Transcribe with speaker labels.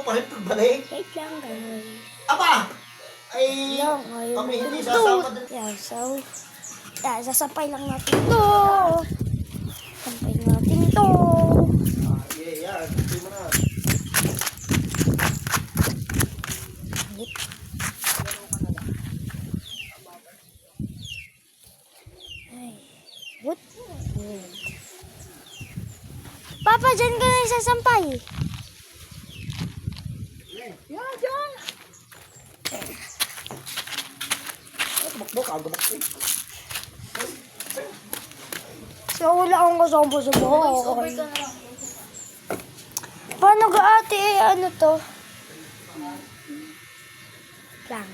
Speaker 1: palit pagbalik.
Speaker 2: Wait lang, guys.
Speaker 1: Aba! Ay,
Speaker 2: Lang, ayun.
Speaker 1: kami hindi sasama din.
Speaker 2: Yan, so, yan, sasampay lang natin to. Sampay natin to.
Speaker 1: Yeah, yan. Gusto mo na.
Speaker 2: Ay, what? Papa, dyan ka na sasampay.
Speaker 3: Yan, yan.
Speaker 1: Bukbok, agabok eh.
Speaker 2: So, wala akong kasama sa buhok.
Speaker 3: Over ka na.
Speaker 2: Paano ga ate? Ano to? Lang.